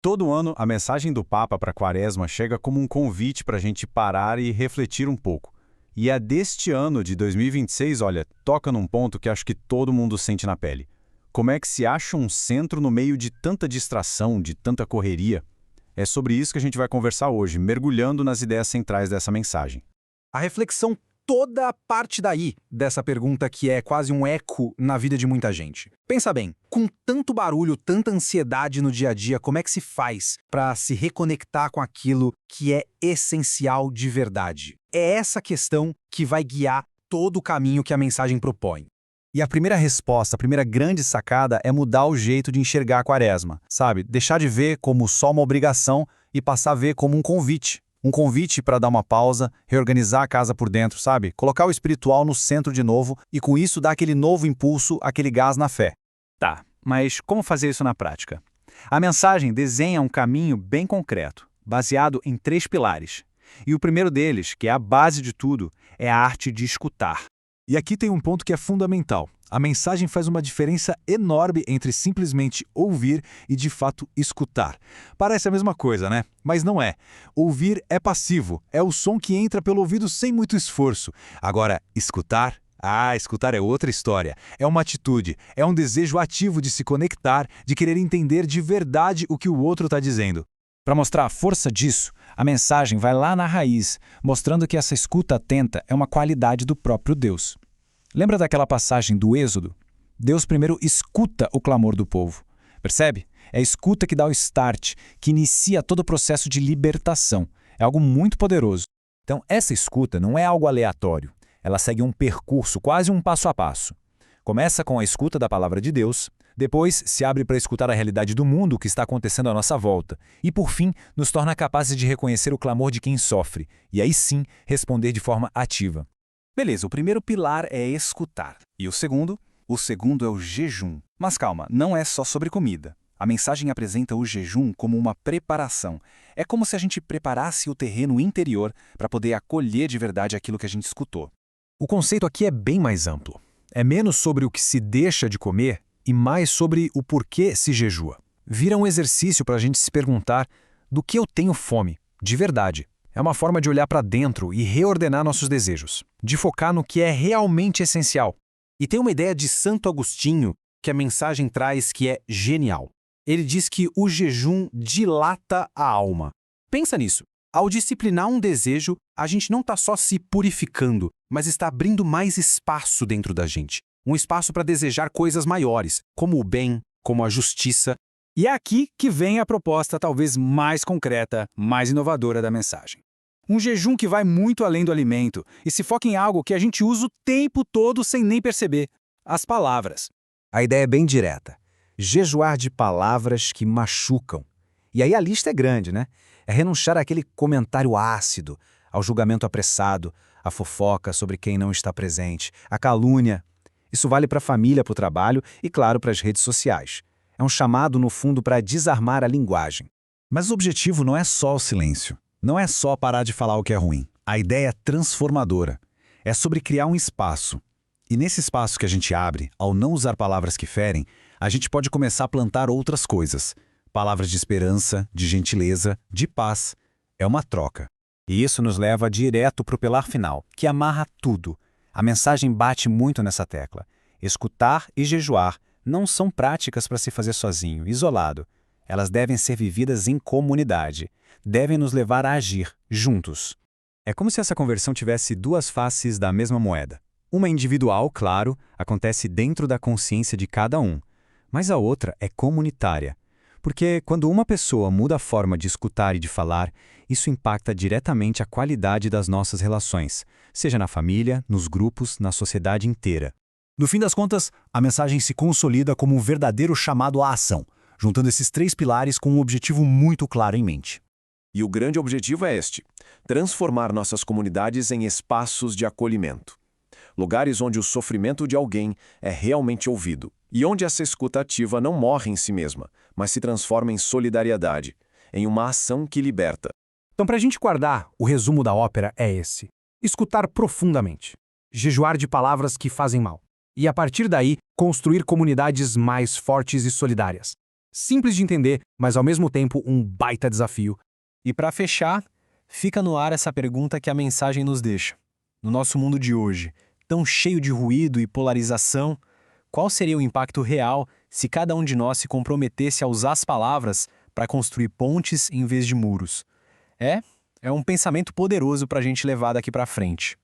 Todo ano, a mensagem do Papa para a Quaresma chega como um convite para a gente parar e refletir um pouco. E a deste ano de 2026, olha, toca num ponto que acho que todo mundo sente na pele. Como é que se acha um centro no meio de tanta distração, de tanta correria? É sobre isso que a gente vai conversar hoje, mergulhando nas ideias centrais dessa mensagem. A reflexão toda parte daí dessa pergunta que é quase um eco na vida de muita gente. Pensa bem, com tanto barulho, tanta ansiedade no dia a dia, como é que se faz para se reconectar com aquilo que é essencial de verdade? É essa questão que vai guiar todo o caminho que a mensagem propõe. E a primeira resposta, a primeira grande sacada é mudar o jeito de enxergar a Quaresma, sabe? Deixar de ver como só uma obrigação e passar a ver como um convite. Um convite para dar uma pausa, reorganizar a casa por dentro, sabe? Colocar o espiritual no centro de novo e com isso dar aquele novo impulso, aquele gás na fé. Tá, mas como fazer isso na prática? A mensagem desenha um caminho bem concreto, baseado em 3 pilares. E o primeiro deles, que é a base de tudo, é a arte de escutar. E aqui tem um ponto que é fundamental. A mensagem faz uma diferença enorme entre simplesmente ouvir e, de fato, escutar. Parece a mesma coisa, né? Mas não é. Ouvir é passivo, é o som que entra pelo ouvido sem muito esforço. Agora, escutar? Escutar é outra história. É uma atitude, é um desejo ativo de se conectar, de querer entender de verdade o que o outro está dizendo. Para mostrar a força disso, a mensagem vai lá na raiz, mostrando que essa escuta atenta é uma qualidade do próprio Deus. Lembra daquela passagem do Êxodo? Deus primeiro escuta o clamor do povo. Percebe? É a escuta que dá o start, que inicia todo o processo de libertação. É algo muito poderoso. Então, essa escuta não é algo aleatório. Ela segue um percurso, quase um passo a passo. Começa com a escuta da palavra de Deus, depois se abre para escutar a realidade do mundo que está acontecendo à nossa volta, e por fim nos torna capazes de reconhecer o clamor de quem sofre, e aí sim responder de forma ativa. Beleza, o primeiro pilar é escutar. E o segundo? O segundo é o jejum. Mas calma, não é só sobre comida. A mensagem apresenta o jejum como uma preparação. É como se a gente preparasse o terreno interior para poder acolher de verdade aquilo que a gente escutou. O conceito aqui é bem mais amplo. É menos sobre o que se deixa de comer e mais sobre o porquê se jejua. Vira um exercício para a gente se perguntar do que eu tenho fome, de verdade. É uma forma de olhar para dentro e reordenar nossos desejos, de focar no que é realmente essencial. E tem uma ideia de Santo Agostinho que a mensagem traz que é genial. Ele diz que o jejum dilata a alma. Pensa nisso. Ao disciplinar um desejo, a gente não está só se purificando, mas está abrindo mais espaço dentro da gente. Um espaço para desejar coisas maiores, como o bem, como a justiça. E é aqui que vem a proposta talvez mais concreta, mais inovadora da mensagem. Um jejum que vai muito além do alimento e se foca em algo que a gente usa o tempo todo sem nem perceber: as palavras. A ideia é bem direta. Jejuar de palavras que machucam. E aí a lista é grande, né? É renunciar àquele comentário ácido, ao julgamento apressado, à fofoca sobre quem não está presente, à calúnia. Isso vale para a família, para o trabalho e, claro, para as redes sociais. É um chamado, no fundo, para desarmar a linguagem. Mas o objetivo não é só o silêncio. Não é só parar de falar o que é ruim. A ideia é transformadora. É sobre criar um espaço. E nesse espaço que a gente abre, ao não usar palavras que ferem, a gente pode começar a plantar outras coisas. Palavras de esperança, de gentileza, de paz. É uma troca. E isso nos leva direto para o pilar final, que amarra tudo. A mensagem bate muito nessa tecla. Escutar e jejuar não são práticas para se fazer sozinho, isolado. Elas devem ser vividas em comunidade. Devem nos levar a agir, juntos. É como se essa conversão tivesse duas faces da mesma moeda. Uma individual, claro, acontece dentro da consciência de cada um. Mas a outra é comunitária. Porque quando uma pessoa muda a forma de escutar e de falar, isso impacta diretamente a qualidade das nossas relações, seja na família, nos grupos, na sociedade inteira. No fim das contas, a mensagem se consolida como um verdadeiro chamado à ação, juntando esses 3 pilares com um objetivo muito claro em mente. E o grande objetivo é este: transformar nossas comunidades em espaços de acolhimento. Lugares onde o sofrimento de alguém é realmente ouvido e onde essa escuta ativa não morre em si mesma, mas se transforma em solidariedade, em uma ação que liberta. Então, para a gente guardar, o resumo da ópera é esse: escutar profundamente, jejuar de palavras que fazem mal, e a partir daí construir comunidades mais fortes e solidárias. Simples de entender, mas ao mesmo tempo um baita desafio. E para fechar, fica no ar essa pergunta que a mensagem nos deixa. No nosso mundo de hoje, tão cheio de ruído e polarização, qual seria o impacto real se cada um de nós se comprometesse a usar as palavras para construir pontes em vez de muros? É um pensamento poderoso para a gente levar daqui para frente.